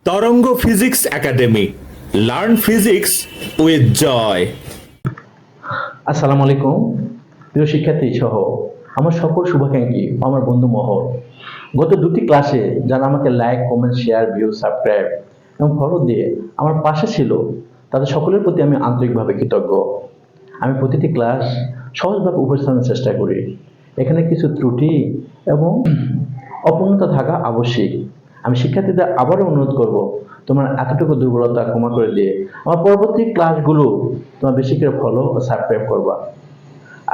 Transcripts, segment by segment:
তরঙ্গ physics academy, learn physics with Joy. আসসালামু আলাইকুম প্রিয় শিক্ষার্থী সহ আমার সকল শুভাকাঙ্ক্ষী, আমার বন্ধু মহল। গত দুটি ক্লাসে যারা আমাকে like, comment, share, view, subscribe এবং ফলো দিয়ে আমার পাশে ছিল, তাদের সকলের প্রতি আমি আন্তরিকভাবে কৃতজ্ঞ। আমি প্রতিটি ক্লাস সহজভাবে উপস্থাপনের চেষ্টা করি। এখানে কিছু ত্রুটি এবং অপূর্ণতা থাকা আবশ্যিক। আমি শিক্ষার্থীদের আবারও অনুরোধ করব, তোমার এতটুকু দুর্বলতা ক্ষমা করে দিয়ে আমার পরবর্তী ক্লাসগুলো তোমার বেশি করে ফলো ও সাবস্ক্রাইব করবা।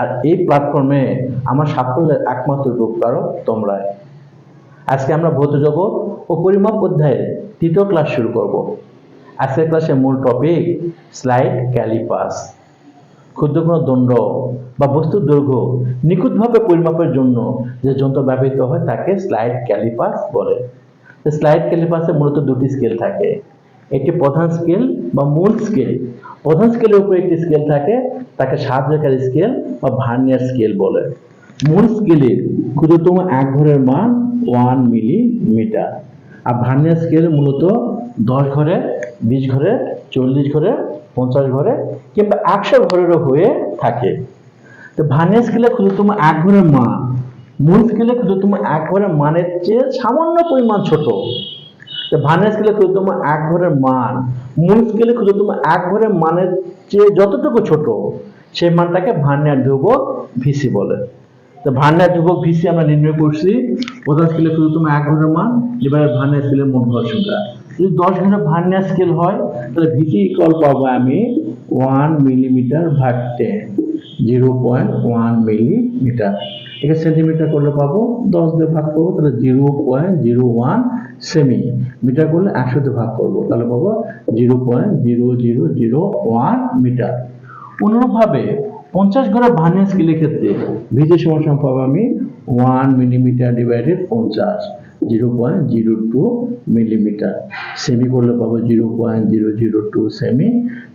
আর এই প্ল্যাটফর্মে আমার সাফল্যের একমাত্র রূপকারক তোমরাই। আজকে আমরা ভৌত জগৎ ও পরিমাপ অধ্যায়ের তৃতীয় ক্লাস শুরু করব। আজকের ক্লাসের মূল টপিক স্লাইড ক্যালিপাস। ক্ষুদ্র কোনো দণ্ড বা বস্তুর দৈর্ঘ্য নিখুঁতভাবে পরিমাপের জন্য যে যন্ত্র ব্যবহৃত হয় তাকে স্লাইড ক্যালিপাস বলে। স্লাইড ক্যালিপাসে মূলত দুটি স্কেল থাকে, একটি প্রধান স্কেল বা মূল স্কেল। প্রধান স্কেলের উপরে একটি স্কেল থাকে, তাকে সাহায্যকারী স্কেল বা ভার্নিয়ার স্কেল বলে। মূল স্কেলের ক্ষুদ্রতম এক ঘরের মান 1 মিলিমিটার, আর ভার্নিয়ার স্কেল মূলত 10 ঘরে, 20 ঘরে, 40 ঘরে, 50 ঘরে কিংবা 100 ঘরেরও হয়ে থাকে। তো ভার্নিয়ার স্কেলে ক্ষুদ্রতম এক ঘরের মান মূল স্কেলে ক্ষুদ্রতম এক ঘরের মানের চেয়ে সামান্য পরিমাণ ছোট। ভার্নিয়ার স্কেলে ক্ষুদ্রতম এক ঘরের মান মূল স্কেলে ক্ষুদ্রতম এক ঘরের মানের চেয়ে যতটুকু ছোট, সেই মানটাকে ভার্নিয়ার ধ্রুবক ভিসি বলে। তো ভার্নিয়ার ধ্রুবক ভিসি আমরা নির্ণয় করছি প্রধান স্কেলে ক্ষুদ্রতম এক ঘরের মান ডিভাইডেড ভার্নিয়ার স্কেলের মোট ঘর সংখ্যা। যদি 10 ঘরের ভার্নিয়ার স্কেল হয় তাহলে ভিসি ইকুয়াল পাবো আমি 1 মিলিমিটার ভাগ 10, 0.1 মিলিমিটার। একে সেন্টিমিটার করলে পাবো 10 দিয়ে ভাগ করবো তাহলে 0.01 সেমি। মিটার করলে 100 দিয়ে ভাগ করবো তাহলে পাবো 0.0001 মিটার। অনুরূপভাবে 50 ঘরের ভার্নিয়ার স্কেলের ক্ষেত্রে ভিসি সমান পাবো আমি 1 মিলিমিটার ডিভাইডেড 50, 0.02 মিলিমিটার। সেমি করলে পাবো 0.002 সেমি।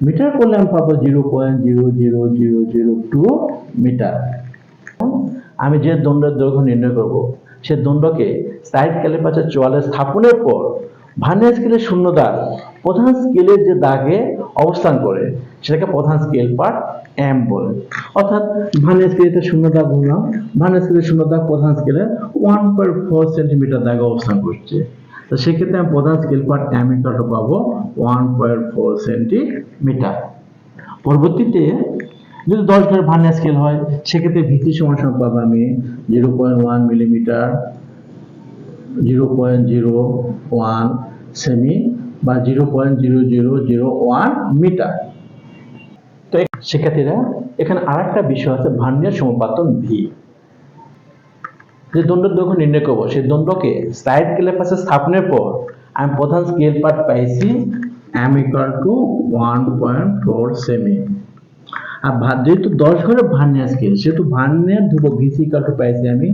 মিটার করলে আমি পাবো 0.00002 মিটার। আমি যে দণ্ডের দৈর্ঘ্য নির্ণয় করব, সে দণ্ডকে স্লাইড ক্যালিপাসের চোয়ালে স্থাপনের পর ভার্নিয়ার স্কেলের শূন্য দাগ প্রধান স্কেলের যে দাগে অবস্থান করে সেটাকে প্রধান স্কেল পার্ট এম বলে। অর্থাৎ ভার্নিয়ার স্কেলের শূন্য দাগ বললাম, ভার্নিয়ার স্কেলের শূন্য দাগ প্রধান স্কেলের 1.4 সেন্টিমিটার দাগে অবস্থান করছে। তো সেক্ষেত্রে আমি প্রধান scale part M equal to পাবো 1.4 সেন্টিমিটার। পরবর্তীতে যদি 10 ঘরের ভার্নিয়ার স্কেল হয় সেক্ষেত্রে ভিসি সমান পাবো আমি 0.1 মিলিমিটার, 0.01 সেমি বা 0.0001 মিটার। তো শিক্ষার্থীরা এখানে আরেকটা বিষয় আছে, ভার্নিয়ার সমাপতন ভি। যে দণ্ডের দৈর্ঘ্য নির্ণয় করবো সেই দণ্ডকে স্লাইড ক্যালিপাসে স্থাপনের পর আমি প্রধান স্কেল পার্ট পাইছি এম ইকুয়াল টু 1.4 সেমি। আর যেহেতু 10 ঘরের ভার্নিয়ার স্কেল সেহেতু ভার্নিয়ার ধ্রুবক ভিসি ইকুয়াল টু পাইছি আমি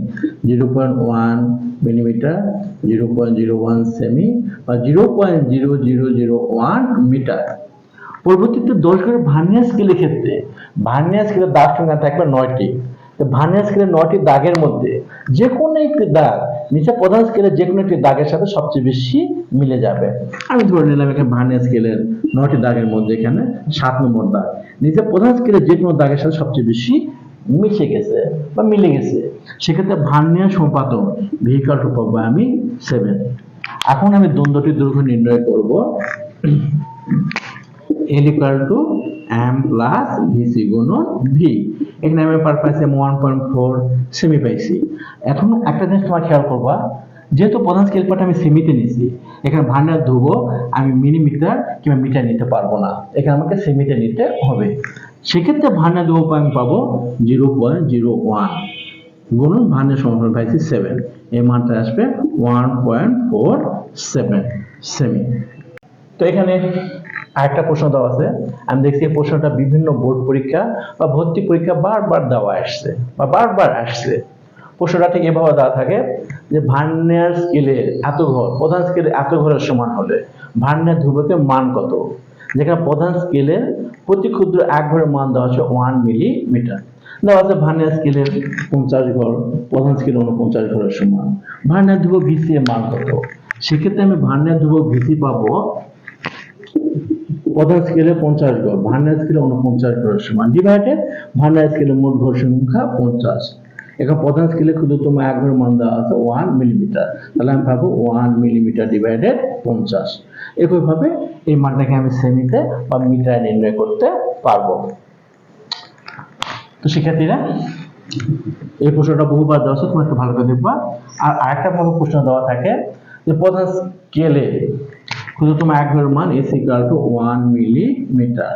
0.1 মিলিমিটার, 0.01 সেমি বা 0.0001 মিটার। পরবর্তীতে 10 ঘরের ভার্নিয়ার স্কেলের ক্ষেত্রে ভার্নিয়ার স্কেলের দাগ সংখ্যা থাকবে 9টি। ভার্নিয়ার স্কেলের 9টি দাগের মধ্যে যে কোনো একটি দাগ নিচে প্রধান স্কেলের যে কোনো একটি দাগের সাথে সবচেয়ে বেশি মিলে যাবে। আমি ধরে নিলাম এখানে ভার্নিয়ার স্কেলের 9টি দাগের মধ্যে এখানে 7 নম্বর দাগ নিচে প্রধান স্কেলের যে কোনো দাগের সাথে সবচেয়ে বেশি মিশে গেছে বা মিলে গেছে। সেক্ষেত্রে ভার্নিয়ার সমাপতন ভি ইকুয়াল টু পাবো আমি 7। এখন আমি দণ্ডটির দৈর্ঘ্য নির্ণয় করব। L equal to m plus vc গুণন v। এখানে আমি পার পাইছি 1.4 সেমি পাইছি। এখন একটা জিনিস তোমার খেয়াল করবা, যেহেতু প্রধান স্কেল পার্ট আমি সেমিতে নিছি, এখানে ভার্নিয়ার ধ্রুবক আমি মিলিমিটার কিংবা মিটার নিতে পারবো না, এখানে আমাকে সেমিতে নিতে হবে। সেক্ষেত্রে ভার্নিয়ার ধ্রুবক আমি পাবো 0.01 গুণন ভার্নিয়ার সমান পাইছি 7, এই মানটা আসবে 1.47 সেমি। তো এখানে আরেকটা প্রশ্ন দেওয়া আছে, আমি দেখছি এই প্রশ্নটা বিভিন্ন বোর্ড পরীক্ষা বা ভর্তি পরীক্ষা বারবার দেওয়া আসছে বা বারবার আসছে। প্রশ্নটা ঠিক এভাবে দেওয়া থাকে যে ভার্নিয়ার স্কেলের এত ঘর প্রধান স্কেলের এত ঘরের সমান হলে ভার্নিয়ার ধ্রুবকের মান কত। যেখানে প্রধান স্কেলের প্রতি ক্ষুদ্র এক ঘরের মান দেওয়া হচ্ছে 1 মিলিমিটার। দেওয়া আছে ভার্নিয়ার স্কেলের 50 ঘর প্রধান স্কেল 49 ঘরের সমান, ভার্নিয়ার ধ্রুবক ভিসি এর মান কত। সেক্ষেত্রে আমি ভার্নিয়ার ধ্রুবক ভিসি পাবো প্রধান স্কেলে 50 গড়, ভার্নিয়ার স্কেলে 49 গড়ের সমান, ডিভাইডেড ভার্নিয়ার স্কেলে মোট ঘর সংখ্যা 50। এখন প্রধান স্কেলে ক্ষুদ্রতম এক ঘরের মান দেওয়া আছে 1 মিলিমিটার, তাহলে আমি পাবো 1 মিলিমিটার ডিভাইডেড 50। একইভাবে এই মানটাকে আমি সেমিতে বা মিটারে নির্ণয় করতে পারবো। তো শিক্ষার্থীরা, এই প্রশ্নটা বহুবার দেওয়া আছে, তোমরা একটু ভালো করে দেখবা। আর আরেকটা ভাবে প্রশ্ন দেওয়া থাকে যে প্রধান স্কেলে ক্ষুদ্রতম এক ঘরের মান is equal to 1 millimetre,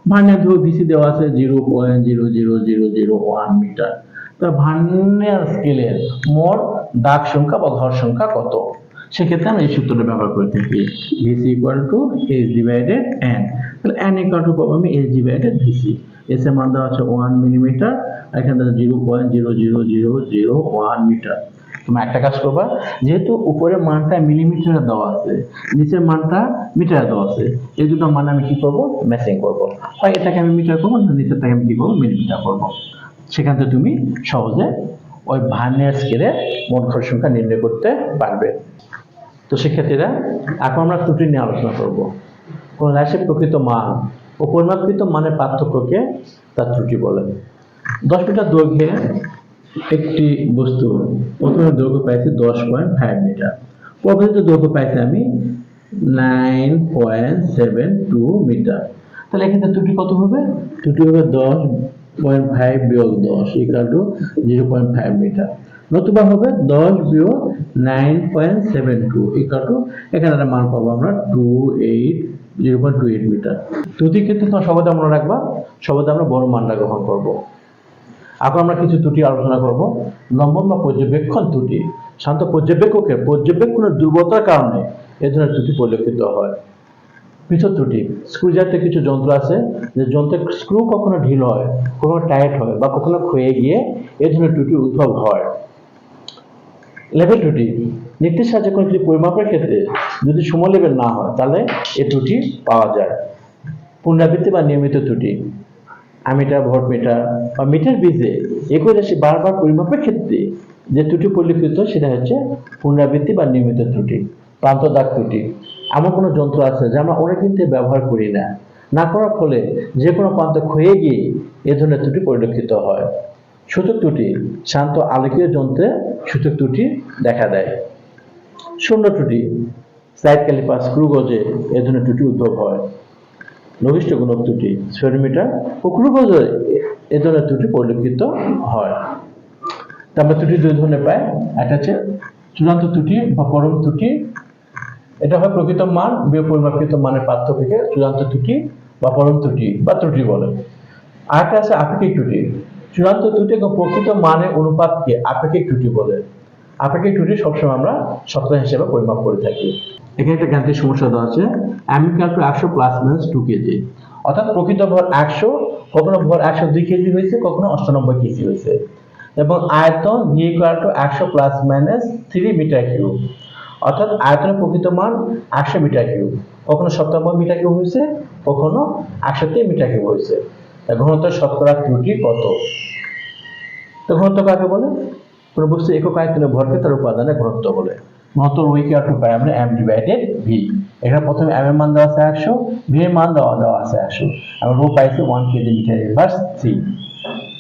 vernier ধ্রুবক ভিসি দেওয়া আছে 0.00001 মিটার। তা ভার্নিয়ার স্কেলের মোট দাগ সংখ্যা বা ঘর সংখ্যা কত? সেক্ষেত্রে আমরা এই সূত্রটা ব্যবহার করে থাকি, VC equal to S divided N. তাহলে এন ইকুয়াল টু পাবো আমি এস ডিভাইডেড ভিসি। এস এর মান দেওয়া আছে 1 মিলিমিটার, এখানে 0.00001 মিটার। তোমরা একটা কাজ করবা, যেহেতু উপরের মানটা মিলিমিটারে দেওয়া আছে, নিচের মানটা মিটারে দেওয়া আছে, এই দুটো মান আমি কি করব, ম্যাচিং করব। হয় এটাকে আমি মিটার করবো, না নিচেরটাকে আমি কি করবো, মিলিমিটার করবো। সেখান থেকে তুমি সহজে ওই ভার্নিয়ার স্কেলে মোট ঘর সংখ্যা নির্ণয় করতে পারবে। তো শিক্ষার্থীরা, এখন আমরা ত্রুটি নিয়ে আলোচনা করব। কোন রাশির প্রকৃত মান ও পরিমাপকৃত মানের পার্থক্যকে তার ত্রুটি বলে। 10 মিটার দৈর্ঘ্যে একটি বস্তু প্রথমে দৈর্ঘ্য পাইছি 10.5 মিটার, পরবর্তীতে দৈর্ঘ্য পাইছি আমি 9.72 মিটার। তাহলে এখানে ত্রুটি কত হবে? ত্রুটি হবে 10.5 বিয়োগ 10 ইকুয়াল টু 0.5 মিটার, নতুবা হবে 10 বিয়োগ 9.72 ইকুয়াল টু, এখানে একটা মান পাবো আমরা 0.28 মিটার। ত্রুটির ক্ষেত্রে তোমার সবাই মনে রাখবা, সবাই আমরা বড় মানটা গ্রহণ করব। এখন আমরা কিছু ত্রুটি আলোচনা করব। লম্বন বা পর্যবেক্ষণ ত্রুটি। সাধারণত পর্যবেক্ষকের পর্যবেক্ষণের দুর্বলতার কারণে এ ধরনের ত্রুটি পরিলক্ষিত হয়। পৃথক ত্রুটি, স্ক্রু জাতীয় কিছু যন্ত্র আছে, যে যন্ত্রের স্ক্রু কখনো ঢিল হয়, কখনো টাইট হয় বা কখনো ক্ষয়ে গিয়ে এ ধরনের ত্রুটি উদ্ভব হয়। লেভেল ত্রুটি, নির্দিষ্ট সাহায্যে কোনো কিছু পরিমাপের ক্ষেত্রে যদি সম লেভেল না হয় তাহলে এই ত্রুটি পাওয়া যায়। পুনরাবৃত্তি বা নিয়মিত ত্রুটি, অ্যামিটার, ভোল্টমিটার বা মিটার বেজে একই রাশি বারবার পরিমাপের ক্ষেত্রে যে ত্রুটি পরিলক্ষিত সেটা হচ্ছে পুনরাবৃত্তি বা নিয়মিত ত্রুটি। প্রান্ত দাগ ত্রুটি, এমন কোনো যন্ত্র আছে যা আমরা অনেকদিন থেকে ব্যবহার করি না, না করার ফলে যে কোনো প্রান্ত ক্ষয়ে গিয়ে এ ধরনের ত্রুটি পরিলক্ষিত হয়। সূচক ত্রুটি, শান্ত আলোকীয় যন্ত্রে সূচক ত্রুটি দেখা দেয়। শূন্য ত্রুটি, সাইড ক্যালিপার, স্ক্রু গজে এ ধরনের ত্রুটি উদ্ভব হয়। লঘিষ্ঠ গুণক ত্রুটি, স্ফেরোমিটার ও স্ক্রু গজে এ ধরনের ত্রুটি পরিলক্ষিত হয়। আমরা ত্রুটি দুই ধরনের পাই, একটা হচ্ছে চূড়ান্ত ত্রুটি বা পরম ত্রুটি, এটা হয় প্রকৃত মান বিয়োগ পরিমাপকৃত মানের পার্থক্যকে চূড়ান্ত ত্রুটি বা পরম ত্রুটি বা ত্রুটি বলে। আরেকটা আছে আপেক্ষিক ত্রুটি, চূড়ান্ত ত্রুটি এবং প্রকৃত মানের অনুপাতকে আপেক্ষিক ত্রুটি বলে। আপেক্ষিক ত্রুটি সবসময় আমরা শতকরা হিসেবে পরিমাপ করে থাকি। এখানে একটা গাণিতিক সমস্যা দেওয়া আছে, m equal to 100 plus minus 2 KG, অর্থাৎ প্রকৃত ভর 100, কখনো ভর 102 কেজি হয়েছে, কখনো 98 কেজি হয়েছে, এবং আয়তন v equal to 100 plus minus 3 metre cube, অর্থাৎ আয়তনের প্রকৃত মান 100 মিটার কিউব, কখনো 97 মিটার কিউব হয়েছে, কখনো 103 মিটার কিউব হয়েছে। ঘনত্ব শতকরা ত্রুটি কত? তো ঘনত্ব কাকে বলে? কোনো বস্তু একক আয়তনে ভরকে তার উপাদানের ঘনত্ব বলে। ঘনত্ব রো ইকুয়াল টু পাই আমরা m ডিভাইডেড v। এখানে প্রথমে m এর মান দেওয়া আছে 100, v এর মান দেওয়া আছে 100, আমরা রো পাইছি 1 কেজি মিটার ইনভার্স 3।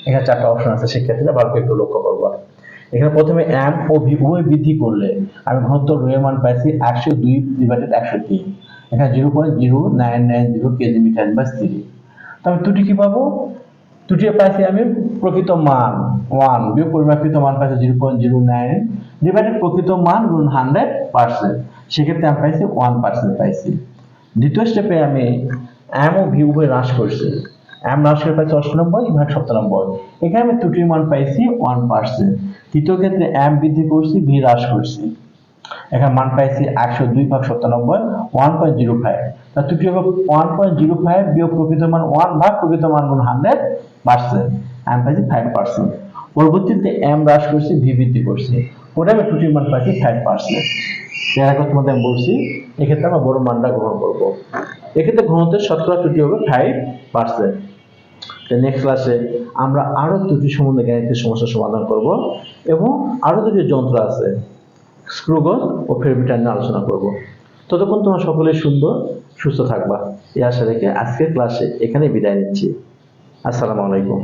এখানে চারটা অপশন আছে, শিক্ষার্থীরা ভালো করে একটু লক্ষ্য করবা। এখানে প্রথমে m ও v উভয় বৃদ্ধি করলে আমি ঘনত্ব রো এর মান পাইছি 102 ডিভাইডেড 103, এখানে 0.0990 কেজি মিটার ইনভার্স 3। তাহলে ত্রুটি কি পাবো? ত্রুটি পাইছি আমি প্রকৃত মান 1 বিয়োগ পরিমাপকৃত মান পাইছি 0.09 ডিভাইডেড প্রকৃত মান গুণ 100%, সেক্ষেত্রে আমি পাইছি 1% পাইছি। দ্বিতীয় স্টেপে আমি m ও v উভয় হ্রাস করছি, m হ্রাস করে পাইছি 98 ভাগ 97, এখানে আমি ত্রুটির মান পাইছি 1%। তৃতীয় ক্ষেত্রে m বৃদ্ধি করছি, v হ্রাস করছি, এখানে মান পাইছি 102 ভাগ 97 1.05, তার ত্রুটি হবে 1.05 বিয়োগ প্রকৃত মান 1 ভাগ প্রকৃত মান গুণ 100%, আমি পাইছি 5%। পরবর্তীতে m হ্রাস করছি, v বৃদ্ধি করছি, ওটা আমি ত্রুটির মান পাইছি 5%। এর আগে তোমাদের আমি বলছি এক্ষেত্রে আমরা বড় মানটা গ্রহণ করব। এক্ষেত্রে ঘনত্বের শতকরা ত্রুটি হবে 5%। নেক্সট ক্লাসে আমরা আরো ত্রুটি সম্বন্ধে গাণিতিক সমস্যা সমাধান করব, এবং আরো দুটি যন্ত্র আছে স্ক্রুগল ও ফেরবিটার নিয়ে আলোচনা করব। ততক্ষণ তোমার সকলে সুন্দর সুস্থ থাকবা এই আশা রেখে আজকের ক্লাসে এখানে বিদায় নিচ্ছি। আসসালামু আলাইকুম।